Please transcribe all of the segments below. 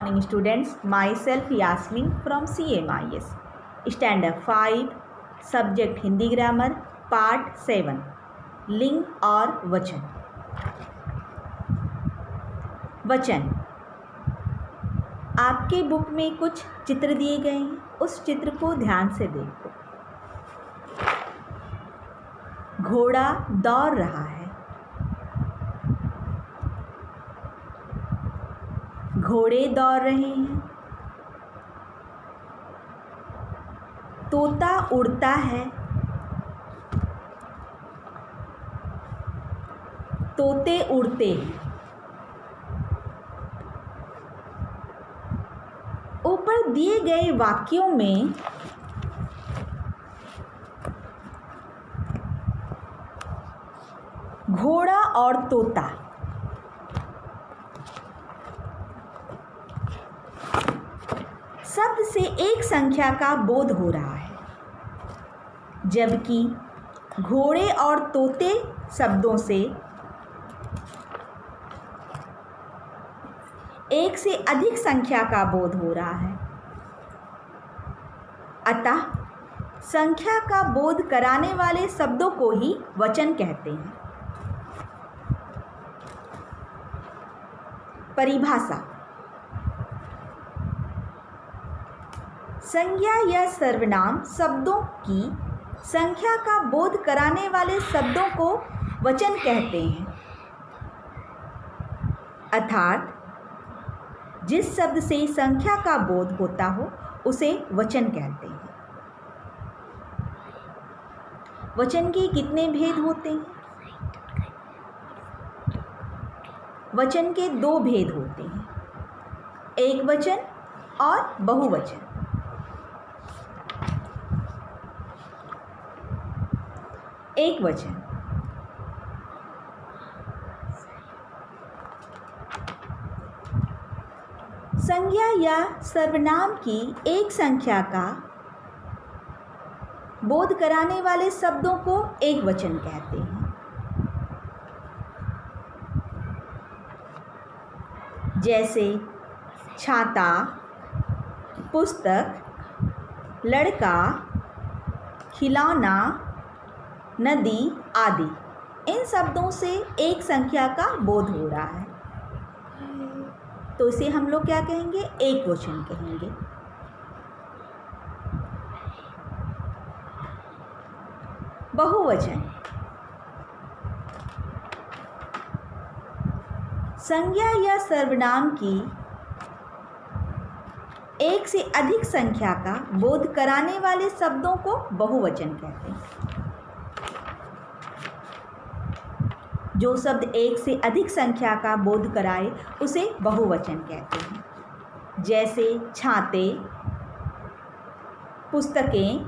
Morning students, myself Yasmin from CMIS, Standard 5, Subject Hindi Grammar, Part 7, लिंग और वचन। वचन, आपके बुक में कुछ चित्र दिए गए हैं, उस चित्र को ध्यान से देखो। घोड़ा दौड़ रहा है, घोड़े दौड़ रहे हैं। तोता उड़ता है, तोते उड़ते हैं। ऊपर दिए गए वाक्यों में घोड़ा और तोता शब्द से एक संख्या का बोध हो रहा है, जबकि घोड़े और तोते शब्दों से एक से अधिक संख्या का बोध हो रहा है। अतः संख्या का बोध कराने वाले शब्दों को ही वचन कहते हैं। परिभाषा, संज्ञा या सर्वनाम शब्दों की संख्या का बोध कराने वाले शब्दों को वचन कहते हैं। अर्थात जिस शब्द से संख्या का बोध होता हो उसे वचन कहते हैं। वचन के कितने भेद होते हैं? वचन के दो भेद होते हैं, एक वचन और बहुवचन। एक वचन, संज्ञा या सर्वनाम की एक संख्या का बोध कराने वाले शब्दों को एक वचन कहते हैं। जैसे छाता, पुस्तक, लड़का, खिलौना, नदी आदि। इन शब्दों से एक संख्या का बोध हो रहा है, तो इसे हम लोग क्या कहेंगे? एक वचन कहेंगे। बहुवचन, संज्ञा या सर्वनाम की एक से अधिक संख्या का बोध कराने वाले शब्दों को बहुवचन कहते हैं। जो शब्द एक से अधिक संख्या का बोध कराए उसे बहुवचन कहते हैं। जैसे छाते, पुस्तकें,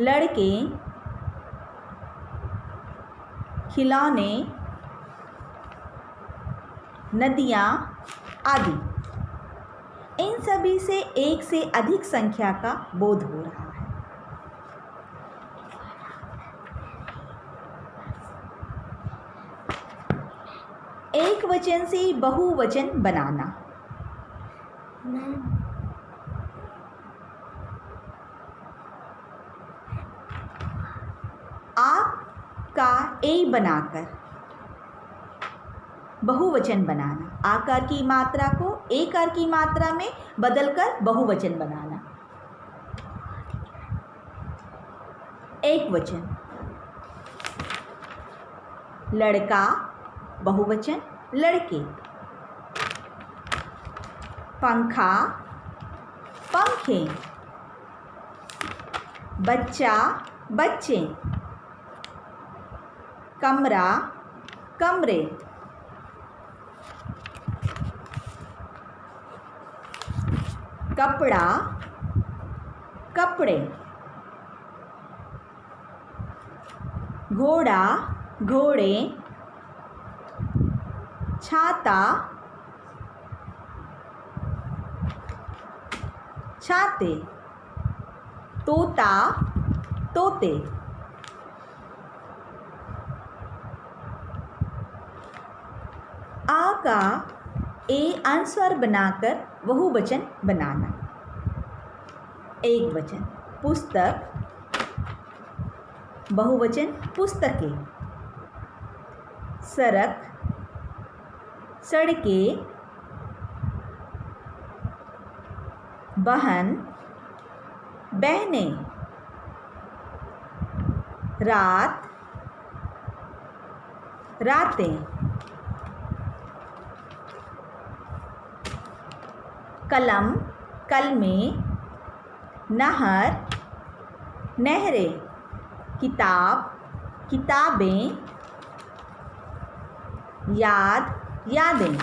लड़के, खिलौने, नदियाँ आदि। इन सभी से एक से अधिक संख्या का बोध हो रहा है। एक वचन से बहुवचन बनाना। आप का ए बनाकर बहुवचन बनाना। आकार की मात्रा को एकार की मात्रा में बदलकर बहुवचन बनाना। एक वचन, लड़का बहुवचन लड़के, पंखा पंखे, बच्चा बच्चे, कमरा कमरे, कपड़ा कपड़े, घोड़ा घोड़े, छाता छाते, तोता तोते। आ का ए अनुस्वर बनाकर बहुवचन बनाना। एक वचन पुस्तक, बहुवचन पुस्तकें। सड़क, सड़कें। बहन, बहनें। रात, रातें। कलम, कलमें। नहर, नहरें। किताब, किताबें। याद, यादें।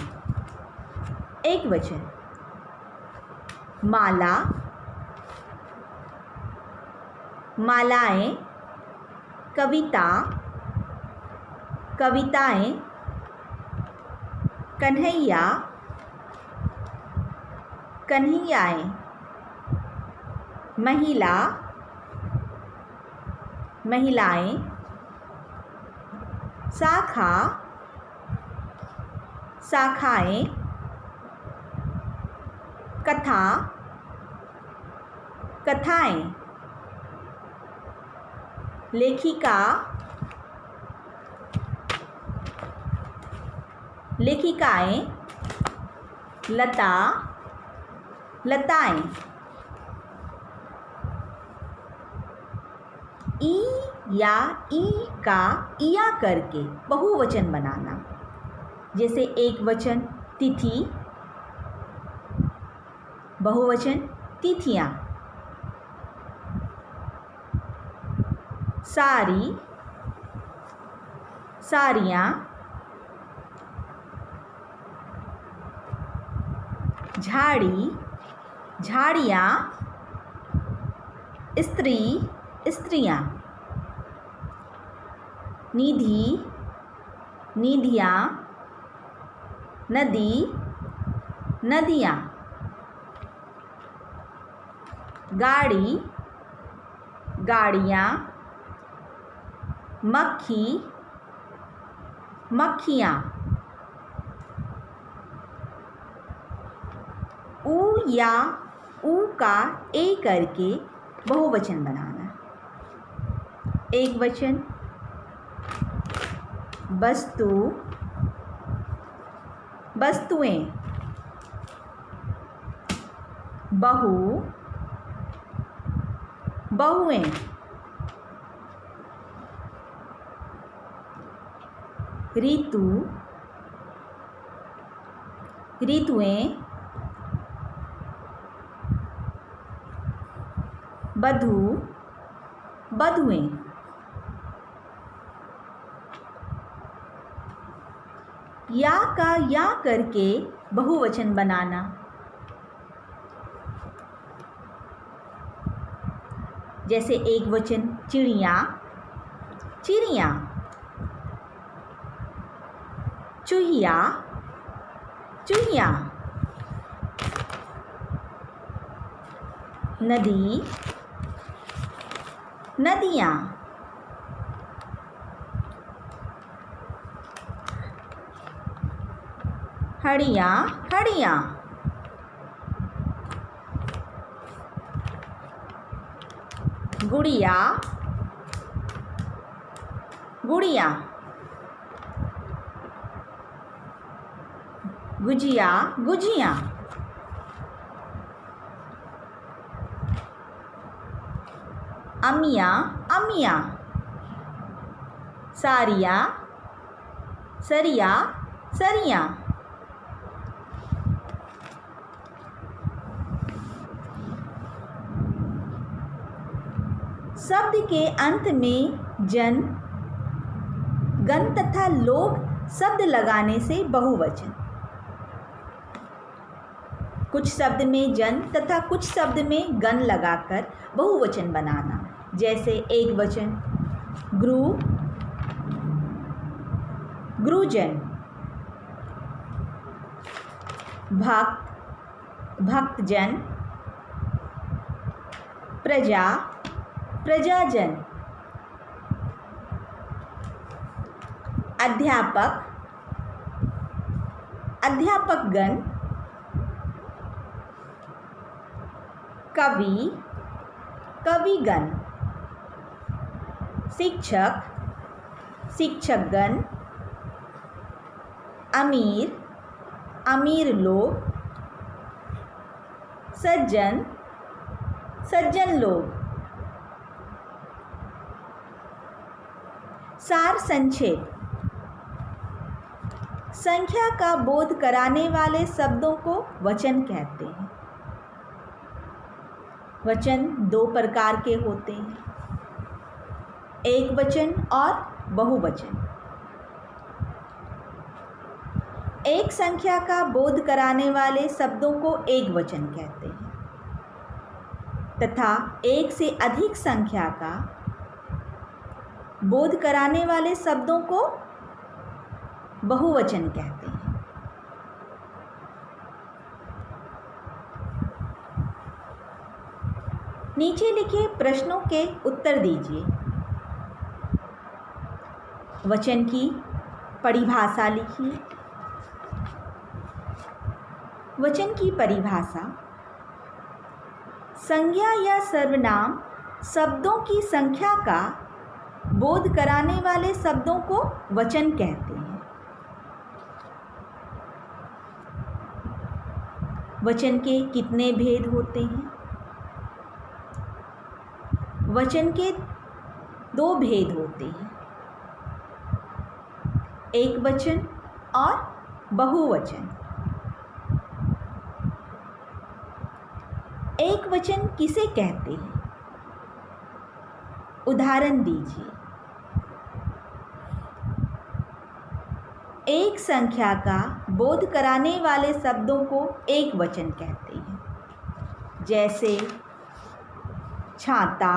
एक वचन माला, मालाएं। कविता, कविताएं। कन्हैया, कन्हैयाएं। महिला, महिलाएं। शाखा, शाखाएं। कथा, कथाएं। लेखिका, लेखिकाएं। लता, लताएं। ई या ई का इया करके बहुवचन बनाना। जैसे एक वचन तिथि, बहुवचन तिथियां। सारी, सारियां। झाड़ी, झाड़ियां। स्त्री, स्त्रियां। निधि, निधियां। नदी, नदियां। गाड़ी, गाड़ियां। मक्खी, मक्खियां। ऊ या ऊ का ए करके बहुवचन बनाना। एक वचन वस्तु, वस्तुएं। बहू, बहुएं। ऋतु, ऋतुएं। बधू, बधुएं। या का या करके बहुवचन बनाना। जैसे एक वचन चिड़िया, चिड़िया। चूहिया, चूहिया। नदी, नदियां। हड़ियां, हड़ियां। गुड़िया, गुड़िया। गुजिया, गुजिया। अमिया, अमिया। सारिया, सरिया, सरिया। शब्द के अंत में जन, गण तथा लोग शब्द लगाने से बहुवचन। कुछ शब्द में जन तथा कुछ शब्द में गण लगाकर बहुवचन बनाना। जैसे एक वचन गुरु, गुरुजन। भक्त, भक्तजन। प्रजा, प्रजाजन। अध्यापक, अध्यापकगण, कवि, कविगण, शिक्षक, शिक्षकगण, अमीर, अमीर लोग, सज्जन, सज्जन लोग। सार संक्षेप। संख्या का बोध कराने वाले शब्दों को वचन कहते हैं। वचन दो प्रकार के होते हैं, एक वचन और बहुवचन। एक संख्या का बोध कराने वाले शब्दों को एक वचन कहते हैं तथा एक से अधिक संख्या का बोध कराने वाले शब्दों को बहुवचन कहते हैं। नीचे लिखे प्रश्नों के उत्तर दीजिए। वचन की परिभाषा लिखिए। वचन की परिभाषा: संज्ञा या सर्वनाम शब्दों की संख्या का बोध कराने वाले शब्दों को वचन कहते हैं। वचन के कितने भेद होते हैं? वचन के दो भेद होते हैं, एक वचन और बहुवचन। एक वचन किसे कहते हैं? उदाहरण दीजिए। एक संख्या का बोध कराने वाले शब्दों को एक वचन कहते हैं, जैसे छाता,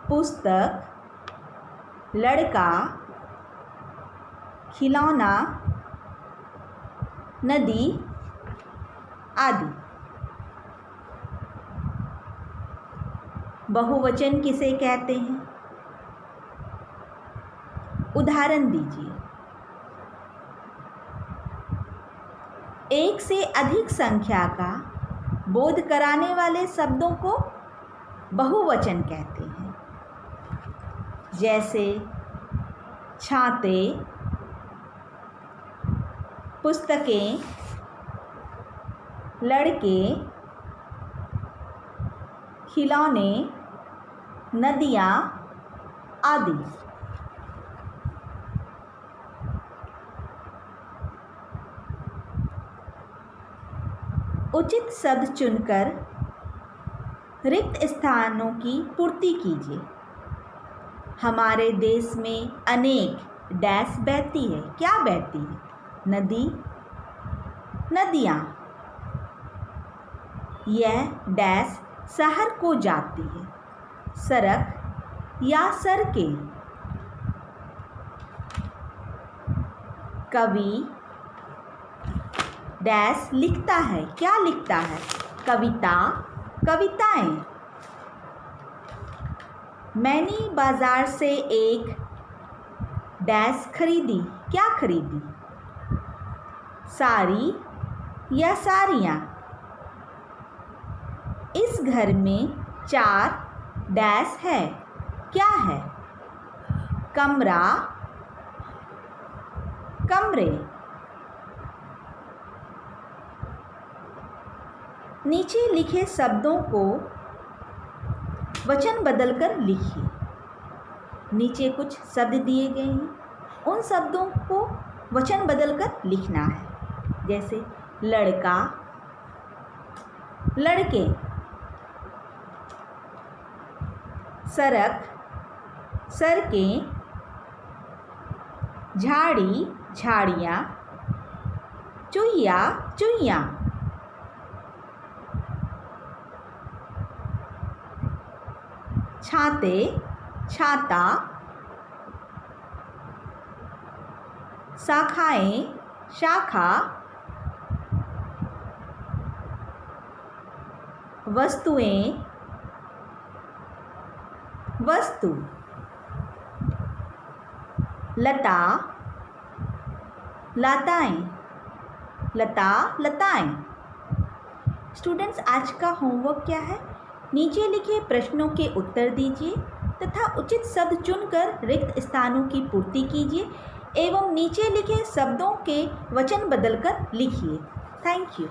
पुस्तक, लड़का, खिलौना, नदी आदि। बहुवचन किसे कहते हैं? उदाहरण दीजिए। एक से अधिक संख्या का बोध कराने वाले शब्दों को बहुवचन कहते हैं, जैसे छाते, पुस्तकें, लड़के, खिलौने, नदियाँ आदि। उचित शब्द चुनकर रिक्त स्थानों की पूर्ति कीजिए। हमारे देश में अनेक डैश बहती है। क्या बहती है? नदी, नदियाँ। यह डैश शहर को जाती है। सड़क या सड़कें। कवि डैश लिखता है। क्या लिखता है? कविता, कविताएं। मैंने बाजार से एक डैश खरीदी। क्या खरीदी? साड़ी या साड़ियाँ। इस घर में 4 डैश है। क्या है? कमरा, कमरे। नीचे लिखे शब्दों को वचन बदलकर लिखिए। नीचे कुछ शब्द दिए गए हैं, उन शब्दों को वचन बदलकर लिखना है, जैसे लड़का, लड़के, सड़क, सड़कें, झाड़ी, झाड़ियाँ, चुहिया, चुहियाँ। छाते, छाता, शाखाएं, शाखा, वस्तुएं, वस्तु, लता, लताएं। लता, लताएं। स्टूडेंट्स, आज का होमवर्क क्या है? नीचे लिखे प्रश्नों के उत्तर दीजिए तथा उचित शब्द चुनकर रिक्त स्थानों की पूर्ति कीजिए एवं नीचे लिखे शब्दों के वचन बदलकर लिखिए। Thank you.